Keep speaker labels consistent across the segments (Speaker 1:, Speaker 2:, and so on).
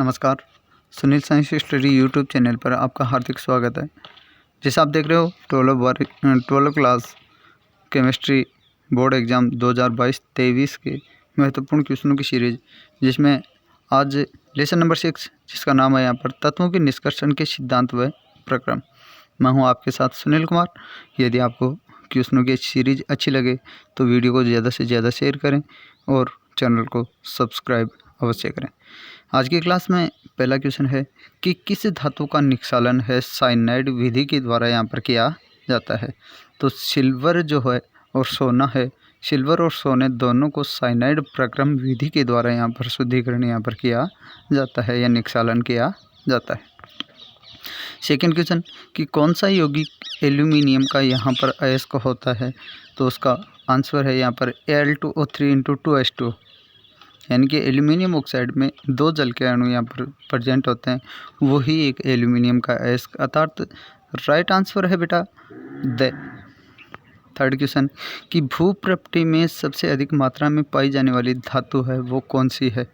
Speaker 1: नमस्कार। Sunil science study YouTube channel पर आपका हार्दिक स्वागत है। जैसे आप देख रहे हो 12 क्लास केमिस्ट्री बोर्ड एग्ज़ाम 2022-23 के महत्वपूर्ण क्वेश्चनों की सीरीज, जिसमें आज लेसन नंबर 6 जिसका नाम है यहाँ पर तत्वों के निष्कर्षण के सिद्धांत व प्रक्रम। मैं हूँ आपके साथ सुनील कुमार। यदि आपको क्वेश्चनों की सीरीज अच्छी लगे तो वीडियो को ज़्यादा से ज़्यादा शेयर करें और चैनल को सब्सक्राइब अवश्य करें। आज की क्लास में पहला क्वेश्चन है कि किस धातु का निक्षालन है साइनाइड विधि के द्वारा यहाँ पर किया जाता है। तो सिल्वर जो है और सोना है, सिल्वर और सोने दोनों को साइनाइड प्रक्रम विधि के द्वारा यहाँ पर शुद्धिकरण यहाँ पर किया जाता है या निक्षालन किया जाता है। सेकेंड क्वेश्चन कि कौन सा यौगिक एल्यूमिनियम का यहाँ पर अयस्क होता है। तो उसका आंसर है यहाँ पर Al2O3 × 2H2, यानी कि एल्यूमिनियम ऑक्साइड में 2 जल के अणु यहाँ पर प्रेजेंट होते हैं, वही एक एल्यूमिनियम का अयस्क अर्थात राइट आंसर है बेटा द। थर्ड क्वेश्चन कि भूप्रपटि में सबसे अधिक मात्रा में पाई जाने वाली धातु है वो कौन सी है।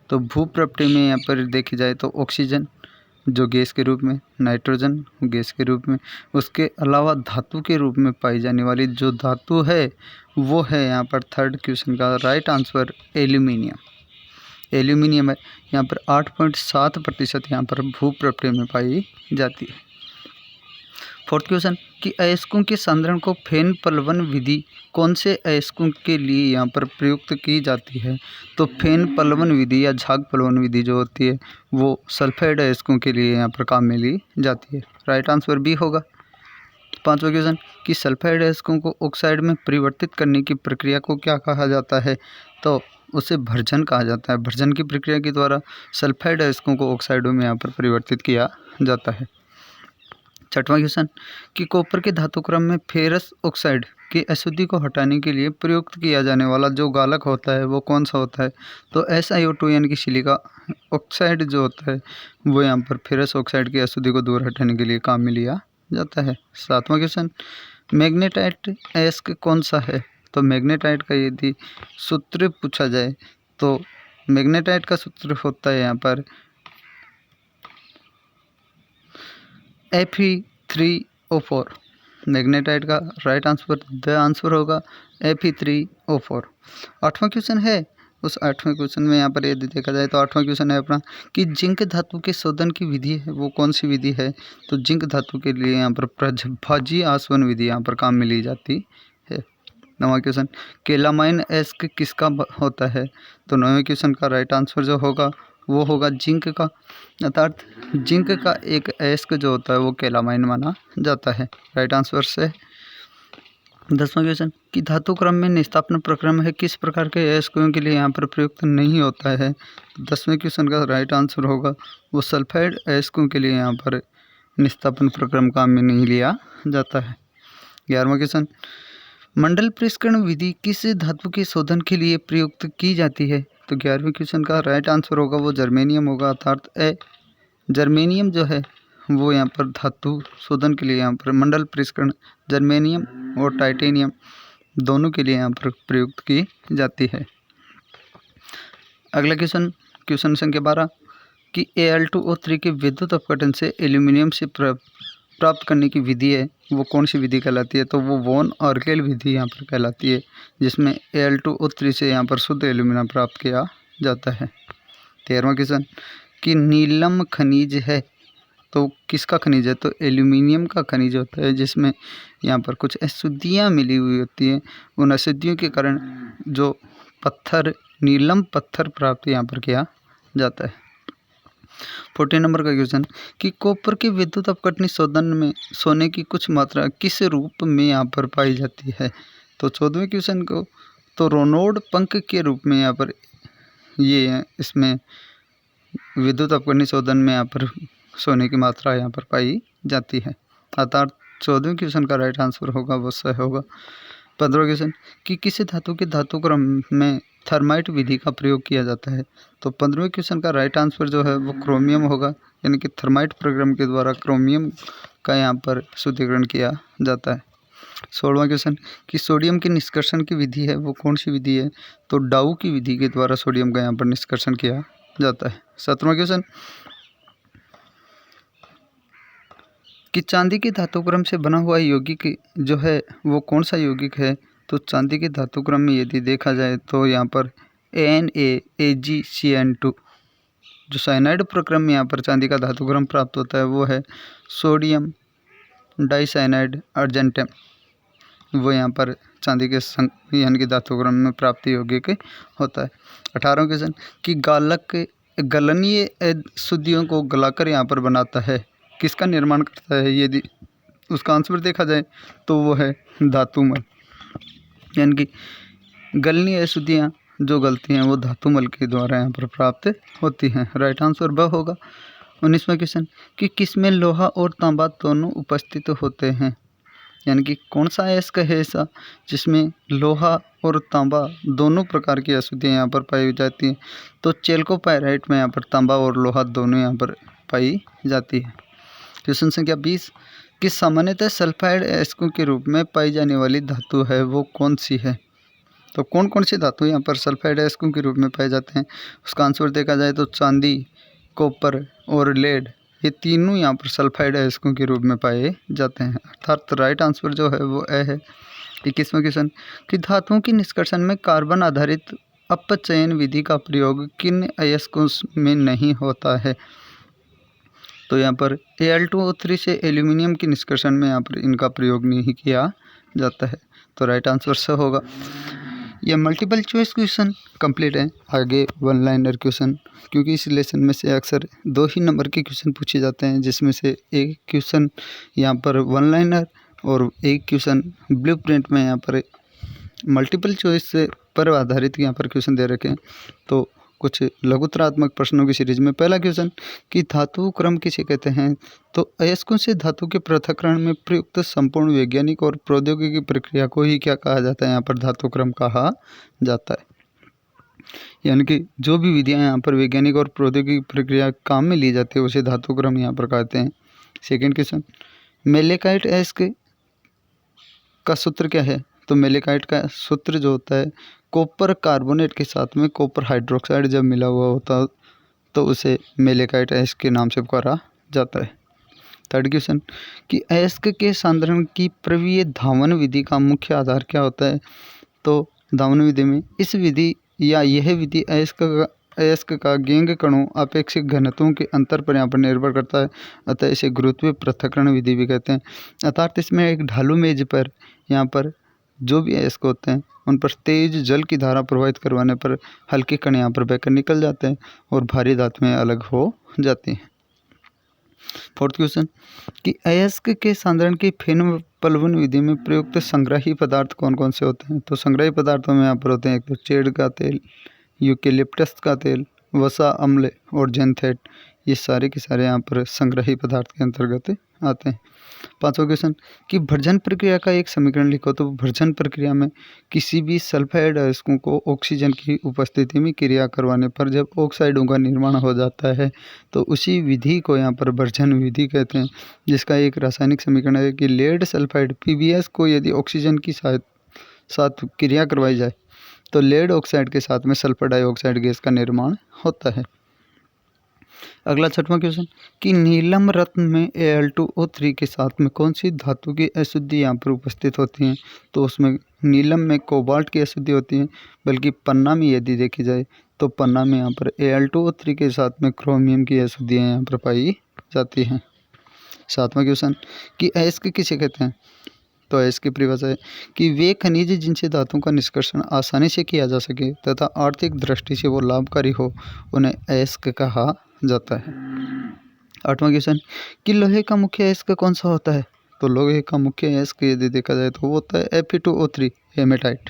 Speaker 1: तो भूप्रपटि में यहाँ पर देखी जाए तो ऑक्सीजन जो गैस के रूप में, नाइट्रोजन गैस के रूप में, उसके अलावा धातु के रूप में पाई जाने वाली जो धातु है वो है यहाँ पर थर्ड क्वेश्चन का राइट आंसर एल्यूमिनियम। एल्यूमिनियम है यहाँ पर 8.7% यहाँ पर भूप्रपटि में पाई जाती है। फोर्थ क्वेश्चन कि अयस्कों के सांद्रण को फेन पलवन विधि कौन से अयस्कों के लिए यहाँ पर प्रयुक्त की जाती है। तो फेन पलवन विधि या झाग पलवन विधि जो होती है वो सल्फाइड अयस्कों के लिए यहाँ पर काम में ली जाती है। राइट आंसर बी होगा। पांचवा क्वेश्चन कि सल्फाइड अयस्कों को ऑक्साइड में परिवर्तित करने की प्रक्रिया को क्या कहा जाता है। तो उसे भर्जन कहा जाता है। भर्जन की प्रक्रिया के द्वारा सल्फाइड अयस्कों को ऑक्साइडों में यहाँ पर परिवर्तित किया जाता है। छठवां क्वेश्चन कि कॉपर के धातु क्रम में फेरस ऑक्साइड की अशुद्धि को हटाने के लिए प्रयुक्त किया जाने वाला जो गालक होता है वो कौन सा होता है। तो SiO2 यानी कि सिलिका ऑक्साइड जो होता है वो यहाँ पर फेरस ऑक्साइड की अशुद्धि को दूर हटाने के लिए काम में लिया जाता है। सातवां क्वेश्चन मैग्नेटाइट अयस्क कौन सा है। तो मैग्नेटाइट का यदि सूत्र पूछा जाए तो मैग्नेटाइट का सूत्र होता है यहाँ पर Fe3O4। मैग्नेटाइट का राइट आंसर द आंसर होगा Fe3O4। आठवां क्वेश्चन है, उस आठवें क्वेश्चन में यहाँ पर यदि देखा जाए तो आठवां क्वेश्चन है अपना कि जिंक धातु के शोधन की विधि है वो कौन सी विधि है। तो जिंक धातु के लिए यहाँ पर प्रजभाजी आसवन विधि यहाँ पर काम में ली जाती है। नौवां क्वेश्चन केलामाइन अयस्क किसका होता है। तो नौवें क्वेश्चन का राइट आंसर जो होगा वो होगा जिंक का, अर्थात जिंक का एक अयस्क जो होता है वो केलामाइन माना जाता है। राइट आंसर से। दसवां क्वेश्चन कि धातु क्रम में निस्तापन प्रक्रम है किस प्रकार के अयस्कों के लिए यहाँ पर प्रयुक्त नहीं होता है। 10वें क्वेश्चन का राइट आंसर होगा वो सल्फाइड अयस्कों के लिए यहाँ पर निस्तापन प्रक्रम काम में नहीं लिया जाता है। 11वां क्वेश्चन मंडल परिष्करण विधि किस धातु के शोधन के लिए प्रयुक्त की जाती है। तो 11वें क्वेश्चन का राइट आंसर होगा वो जर्मेनियम होगा, अर्थात जर्मेनियम जो है वो यहाँ पर धातु शोधन के लिए यहाँ पर मंडल परिष्करण जर्मेनियम और टाइटेनियम दोनों के लिए यहाँ पर प्रयुक्त की जाती है। अगला क्वेश्चन संख्या 12 कि Al2O3 के विद्युत अपघटन से एल्यूमिनियम से प्राप्त करने की विधि है वो कौन सी विधि कहलाती है। तो वो वॉन ऑर्गेल विधि यहाँ पर कहलाती है, जिसमें Al2O3 से यहाँ पर शुद्ध एल्यूमिनियम प्राप्त किया जाता है। 13वां क्वेश्चन कि नीलम खनिज है तो किसका खनिज है। तो एल्यूमिनियम का खनिज होता है, जिसमें यहाँ पर कुछ अशुद्धियाँ मिली हुई होती हैं। उन अशुद्धियों के कारण जो पत्थर नीलम पत्थर प्राप्त यहाँ पर किया जाता है। 14 नंबर का क्वेश्चन कि कॉपर के विद्युत अपघटनी शोधन में सोने की कुछ मात्रा किस रूप में यहाँ पर पाई जाती है। तो 14वें क्वेश्चन को तो रोनोड पंख के रूप में यहाँ पर ये इसमें विद्युत अपघटनी शोधन में यहाँ पर सोने की मात्रा यहाँ पर पाई जाती है, अर्थात 14वें क्वेश्चन का राइट आंसर होगा वो सही होगा। 15वां क्वेश्चन कि किसी धातु के धातु क्रम में थर्माइट विधि का प्रयोग किया जाता है। तो 15वें क्वेश्चन का राइट आंसर जो है वो क्रोमियम होगा, यानी कि थर्माइट प्रक्रम के द्वारा क्रोमियम का यहाँ पर शुद्धिकरण किया जाता है। 16वां क्वेश्चन कि सोडियम के निष्कर्षण की विधि है वो कौन सी विधि है। तो डाउ की विधि के द्वारा सोडियम का यहाँ पर निष्कर्षण किया जाता है। 7वां क्वेश्चन कि चांदी के धातु क्रम से बना हुआ यौगिक जो है वो कौन सा यौगिक है? तो चांदी के धातु क्रम में यदि देखा जाए तो यहाँ पर NaAgCN2 जो साइनाइड प्रक्रम में यहाँ पर चांदी का धातु क्रम प्राप्त होता है वो है सोडियम डाइसाइनाइड अर्जेंटम। वो यहाँ पर चांदी के यानी कि धातु क्रम में प्राप्ति यौगिक होता है। 18वां क्वेश्चन कि गालक गलनीय शुद्धियों को गलाकर यहाँ पर बनाता है, किसका निर्माण करता है? यदि उसका आंसर देखा जाए तो वो है धातुमल। यानी कि गलनीय अशुद्धियाँ जो गलती हैं वो धातुमल के द्वारा यहाँ पर प्राप्त होती हैं। राइट आंसर ब होगा। 19वां क्वेश्चन कि किसमें लोहा और तांबा दोनों उपस्थित होते हैं? यानी कि कौन सा अयस्क है ऐसा जिसमें लोहा और तांबा दोनों प्रकार की अशुद्धियाँ यहाँ पर पाई जाती हैं? तो चेल्कोपायराइट में यहाँ पर तांबा और लोहा दोनों यहाँ पर पाई जाती है। क्वेश्चन संख्या 20 कि सामान्यतः सल्फाइड अयस्कों के रूप में पाई जाने वाली धातु है वो कौन सी है? तो कौन कौन सी धातु यहाँ पर सल्फाइड अयस्कों के रूप में पाए जाते हैं? उसका आंसर देखा जाए तो चांदी, कॉपर और लेड ये तीनों यहाँ पर सल्फाइड अयस्कों के रूप में पाए जाते हैं। अर्थात राइट आंसर जो है वो ए है। 21वां क्वेश्चन कि धातुओं की निष्कर्षण में कार्बन आधारित अपचयन विधि का प्रयोग किन अयस्कों में नहीं होता है? तो यहाँ पर Al2O3 से एल्यूमिनियम की निष्कर्षण में यहाँ पर इनका प्रयोग नहीं किया जाता है। तो राइट आंसर स होगा। यह मल्टीपल चॉइस क्वेश्चन कंप्लीट है। आगे वन लाइनर क्वेश्चन, क्योंकि इस लेसन में से अक्सर 2 ही नंबर के क्वेश्चन पूछे जाते हैं, जिसमें से एक क्वेश्चन यहाँ पर वन लाइनर और एक क्वेश्चन ब्लूप्रिंट में यहाँ पर मल्टीपल चॉइस पर आधारित यहाँ पर क्वेश्चन दे रखे हैं। तो कुछ लघुतरात्मक प्रश्नों की सीरीज में पहला क्वेश्चन कि धातु क्रम किसे कहते हैं? तो अयस्कों से धातु के पृथक्करण में प्रयुक्त संपूर्ण वैज्ञानिक और प्रौद्योगिकी प्रक्रिया को ही क्या कहा जाता है? यहाँ पर धातु क्रम कहा जाता है। यानी कि जो भी विधियाँ यहाँ पर वैज्ञानिक और प्रौद्योगिकी प्रक्रिया काम में ली जाती है उसे धातु क्रम यहाँ पर कहते हैं। सेकेंड क्वेश्चन मेलेकाइट अयस्क का सूत्र क्या है? तो मेलेकाइट का सूत्र जो होता है कॉपर कार्बोनेट के साथ में कॉपर हाइड्रोक्साइड जब मिला हुआ होता तो उसे मेलेकाइट अयस्क के नाम से पुकारा जाता है। थर्ड क्वेश्चन कि अयस्क के सांद्रण की प्रवीय धावन विधि का मुख्य आधार क्या होता है? तो धावन विधि में इस विधि या यह विधि अयस्क का गेंग कणों अपेक्षित घनत्वों के अंतर पर यहाँ पर निर्भर करता है, अतः इसे गुरुत्वीय पृथक्करण विधि भी कहते हैं। अर्थात इसमें एक ढालू मेज पर यहाँ पर जो भी अयस्क होते हैं उन पर तेज जल की धारा प्रवाहित करवाने पर हल्के कण यहाँ पर बहकर निकल जाते हैं और भारी धातुएं अलग हो जाती हैं। फोर्थ क्वेश्चन कि अयस्क के सांद्रण की फेन प्लवन विधि में प्रयुक्त संग्राही पदार्थ कौन कौन से होते हैं? तो संग्राही पदार्थों में यहाँ पर होते हैं एक तो चेड़ का तेल, यूकेलिप्टस का तेल, वसा अम्ल और जेंथेट। ये सारे के सारे यहाँ पर संग्राही पदार्थ के अंतर्गत आते हैं। पांचवा क्वेश्चन कि भर्जन प्रक्रिया का एक समीकरण लिखो। तो भर्जन प्रक्रिया में किसी भी सल्फाइड अयस्कों को ऑक्सीजन की उपस्थिति में क्रिया करवाने पर जब ऑक्साइडों का निर्माण हो जाता है तो उसी विधि को यहाँ पर भर्जन विधि कहते हैं, जिसका एक रासायनिक समीकरण है कि लेड सल्फाइड PbS को यदि ऑक्सीजन की साथ क्रिया करवाई जाए तो लेड ऑक्साइड के साथ में सल्फर डाइऑक्साइड गैस का निर्माण होता है। अगला छठवां क्वेश्चन कि नीलम रत्न में Al2O3 के साथ में कौन सी धातु की अशुद्धि यहाँ पर उपस्थित होती हैं? तो उसमें नीलम में कोबाल्ट की अशुद्धि होती है, बल्कि पन्ना में यदि देखी जाए तो पन्ना में यहाँ पर Al2O3 के साथ में क्रोमियम की अशुद्धियाँ यहाँ पर पाई जाती हैं। सातवां क्वेश्चन कि अयस्क किसे कहते हैं? तो अयस्क की परिभाषा है कि वे खनिज जिनसे धातुओं का निष्कर्षण आसानी से किया जा सके तथा आर्थिक दृष्टि से वो लाभकारी हो, उन्हें अयस्क कहा जाता है। आठवां क्वेश्चन कि लोहे का मुख्य अयस्क कौन सा होता है? तो लोहे का मुख्य अयस्क यदि देखा जाए तो वो होता है Fe2O3 हेमेटाइट।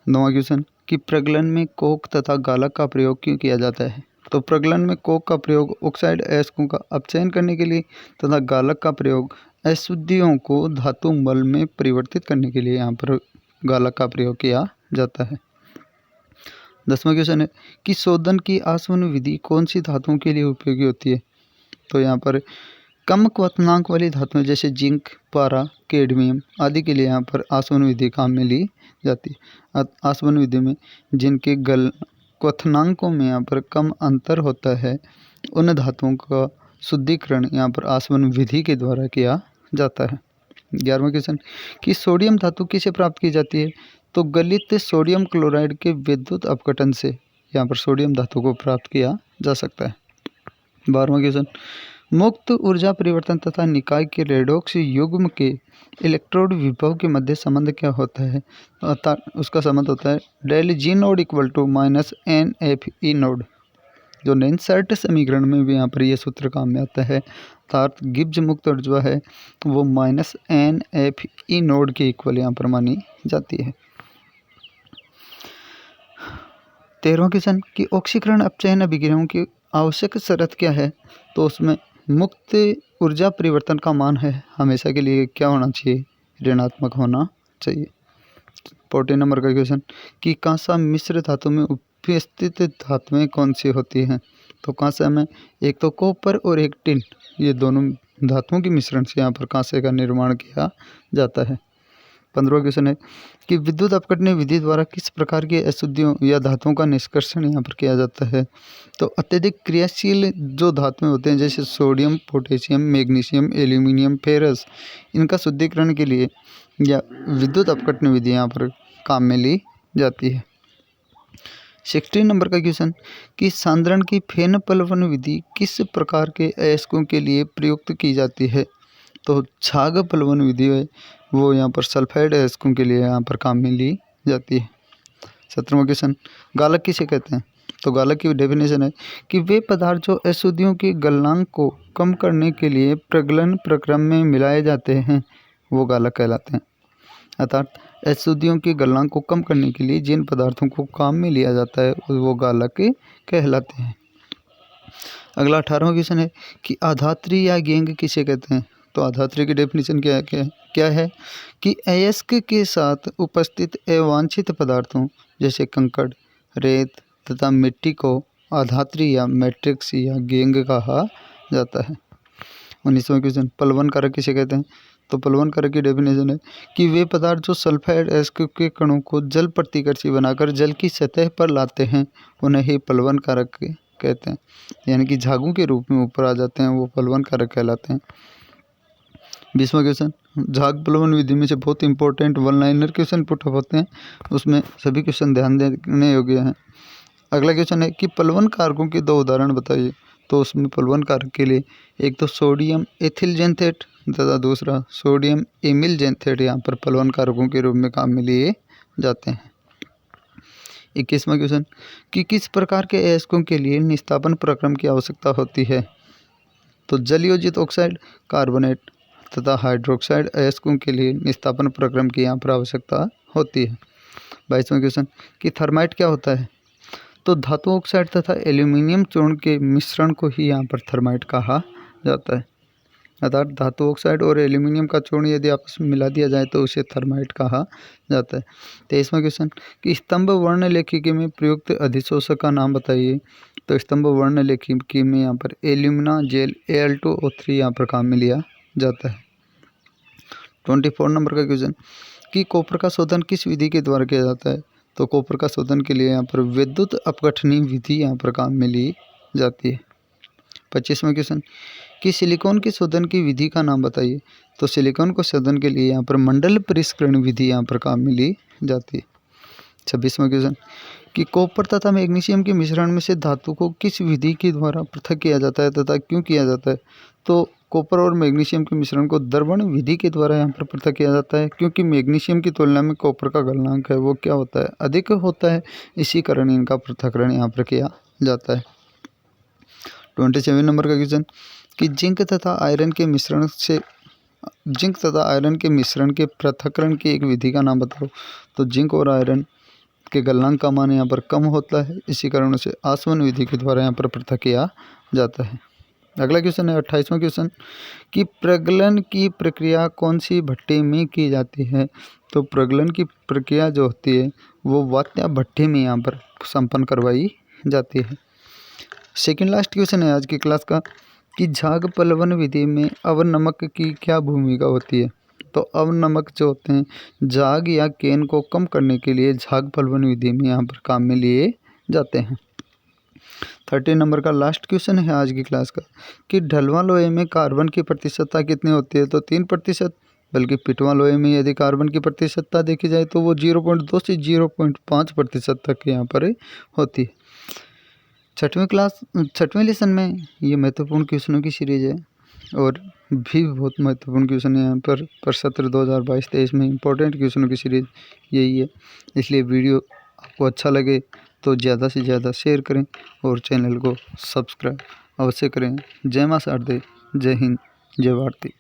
Speaker 1: नौवां क्वेश्चन कि प्रगलन में कोक तथा गालक का प्रयोग क्यों किया जाता है? तो प्रगलन में कोक का प्रयोग ऑक्साइड अयस्कों का अपचयन करने के लिए तथा गालक का प्रयोग अशुद्धियों को धातु मल में परिवर्तित करने के लिए यहाँ पर गालक का प्रयोग किया जाता है। 10वां क्वेश्चन है कि शोधन की आसवन विधि कौन सी धातुओं के लिए उपयोगी होती है? तो यहाँ पर कम क्वथनांक वाली धातुएं जैसे जिंक, पारा, कैडमियम आदि के लिए यहाँ पर आसवन विधि काम में ली जाती है। आसवन विधि में जिनके क्वथनांकों में यहाँ पर कम अंतर होता है उन धातुओं का शुद्धिकरण यहाँ पर आसवन विधि के द्वारा किया जाता है। 11वां क्वेश्चन कि सोडियम धातु किसे प्राप्त की जाती है? तो गलित सोडियम क्लोराइड के विद्युत अपघटन से यहाँ पर सोडियम धातु को प्राप्त किया जा सकता है। 12वां क्वेश्चन मुक्त ऊर्जा परिवर्तन तथा निकाय के रेडॉक्स युग्म के इलेक्ट्रोड विभव के मध्य संबंध क्या होता है? अर्थात उसका संबंध होता है del G naught equal to minus n F E naught. जो नेन्सर्ट समीकरण में भी यहाँ पर यह सूत्र काम में आता है, अर्थात गिब्स मुक्त ऊर्जा है वो minus n F E naught के इक्वल यहाँ पर मानी जाती है। 13वां क्वेश्चन कि ऑक्सीकरण अपचयन अभिक्रियाओं की आवश्यक शर्त क्या है? तो उसमें मुक्त ऊर्जा परिवर्तन का मान है हमेशा के लिए क्या होना चाहिए? ऋणात्मक होना चाहिए। 14 नंबर का क्वेश्चन कि कांसा मिश्र धातु में उपस्थित धातुएं कौन सी होती हैं? तो कांसा में एक तो कॉपर और एक टिन, ये दोनों धातुओं के मिश्रण से यहाँ पर कांसे का निर्माण किया जाता है। 15वां क्वेश्चन है कि विद्युत अपघटन विधि द्वारा किस प्रकार की अशुद्धियों या धातुओं का निष्कर्षण यहाँ पर किया जाता है? तो अत्यधिक क्रियाशील जो धातुएं होते हैं जैसे sodium, potassium, magnesium, aluminium, ferrous, इनका शुद्धिकरण के लिए या विद्युत अपघटन विधि यहाँ पर काम में ली जाती है। 16 नंबर का क्वेश्चन कि सांद्रण की फेन पलवन विधि किस प्रकार के अयस्कों के लिए प्रयुक्त की जाती है? तो छाग पलवन विधि है वो यहाँ पर सल्फाइड अयस्कों के लिए यहाँ पर काम में ली जाती है। 17वां क्वेश्चन गालक किसे कहते हैं? तो गालक की डेफिनेशन है कि वे पदार्थ जो अशुद्धियों के गलनांक को कम करने के लिए प्रगलन प्रक्रम में मिलाए जाते हैं वो गालक कहलाते हैं। अर्थात अशुद्धियों के गलनांक को कम करने के लिए जिन पदार्थों को काम में लिया जाता है वो गालक कहलाते हैं। अगला 18वां क्वेश्चन है कि आधात्री या गेंग किसे कहते हैं? तो आधात्री की डेफिनेशन क्या है कि अयस्क के साथ उपस्थित अवांछित पदार्थों जैसे कंकड़, रेत तथा मिट्टी को आधात्री या मैट्रिक्स या गेंग कहा जाता है। 19वां क्वेश्चन पलवन कारक किसे कहते हैं? तो पलवन कारक की डेफिनेशन है कि वे पदार्थ जो सल्फाइड अयस्क के कणों को जल प्रतिकर्षी बनाकर जल की सतह पर लाते हैं उन्हें ही पलवन कारक कहते हैं, यानी कि झागों के रूप में ऊपर आ जाते हैं वो पलवन कारक कहलाते हैं। 20वां क्वेश्चन झाग पलवन विधि में से बहुत important one liner question put up होते हैं, उसमें सभी क्वेश्चन ध्यान देने योग्य हैं। अगला क्वेश्चन है कि पलवन कारकों के 2 उदाहरण बताइए। तो उसमें पलवन कारक के लिए एक तो सोडियम एथिल जेंथेट तथा दूसरा सोडियम एमिल जेंथेट यहाँ पर पलवन कारकों के रूप में काम में लिए जाते हैं। 21वां क्वेश्चन कि किस प्रकार के अयस्कों के लिए निस्तापन प्रक्रम की आवश्यकता होती है? तो जलयोजित ऑक्साइड, कार्बोनेट तथा हाइड्रोक्साइड अयस्कों के लिए निस्तापन प्रक्रम की यहाँ पर आवश्यकता होती है। 22वां क्वेश्चन कि थर्माइट क्या होता है? तो धातु ऑक्साइड तथा एल्यूमिनियम चूर्ण के मिश्रण को ही यहाँ पर थर्माइट कहा जाता है। अर्थात धातु ऑक्साइड और एल्यूमिनियम का चूर्ण यदि आपस में मिला दिया जाए तो उसे थर्माइट कहा जाता है। 23वां क्वेश्चन कि स्तंभ वर्ण लेखिकी में प्रयुक्त अधिशोषक का नाम बताइए। तो स्तंभ वर्ण लेखिकी में यहाँ पर एल्यूमिना जेल Al2O3 यहाँ पर काम में लिया जाता है। 24 नंबर का क्वेश्चन कि कॉपर का शोधन किस विधि के द्वारा किया जाता है? तो कॉपर का शोधन के लिए यहाँ पर विद्युत अपघटनी विधि यहाँ पर काम में ली जाती है। 25वां क्वेश्चन कि सिलिकॉन के शोधन की विधि का नाम बताइए। तो सिलिकॉन को शोधन के लिए यहाँ पर मंडल परिष्करण विधि यहाँ पर काम में ली जाती है। 26वां क्वेश्चन कि कॉपर तथा मैग्नीशियम के मिश्रण में से धातु को किस विधि के द्वारा पृथक किया जाता है तथा क्यों किया जाता है? तो कॉपर और मैग्नीशियम के मिश्रण को द्रवण विधि के द्वारा यहाँ पर पृथक किया जाता है क्योंकि मैग्नीशियम की तुलना में कॉपर का गलनांक है वो क्या होता है? अधिक होता है, इसी कारण इनका पृथक्करण यहाँ पर किया जाता है। 27 नंबर का क्वेश्चन कि जिंक तथा आयरन के मिश्रण के पृथक्करण की एक विधि का नाम बताओ। तो जिंक और आयरन के गलनांक का मान यहाँ पर कम होता है, इसी कारण से आसवन विधि के द्वारा यहाँ पर पृथक किया जाता है। अगला क्वेश्चन है 28वां क्वेश्चन कि प्रगलन की प्रक्रिया कौन सी भट्टी में की जाती है? तो प्रगलन की प्रक्रिया जो होती है वो वात्या भट्टी में यहाँ पर संपन्न करवाई जाती है। सेकेंड लास्ट क्वेश्चन है आज की क्लास का कि झाग पलवन विधि में अवनमक की क्या भूमिका होती है? तो अवनमक जो होते हैं झाग या केन को कम करने के लिए झाग पलवन विधि में यहाँ पर काम में लिए जाते हैं। 13 नंबर का लास्ट क्वेश्चन है आज की क्लास का कि ढलवां लोहे में कार्बन की प्रतिशतता कितनी होती है, तो 3%, बल्कि पिटवां लोहे में यदि कार्बन की प्रतिशतता देखी जाए तो वो 0.2 से 0.5% तक यहाँ पर होती है। छठवीं लेसन में ये महत्वपूर्ण क्वेश्चनों की सीरीज है और भी बहुत महत्वपूर्ण क्वेश्चन है यहाँ पर सत्र 2022-23 में इंपॉर्टेंट क्वेश्चनों की सीरीज यही है। इसलिए वीडियो आपको अच्छा लगे तो ज़्यादा से ज़्यादा शेयर करें और चैनल को सब्सक्राइब अवश्य करें। जय मां शारदे, जय हिंद, जय भारती।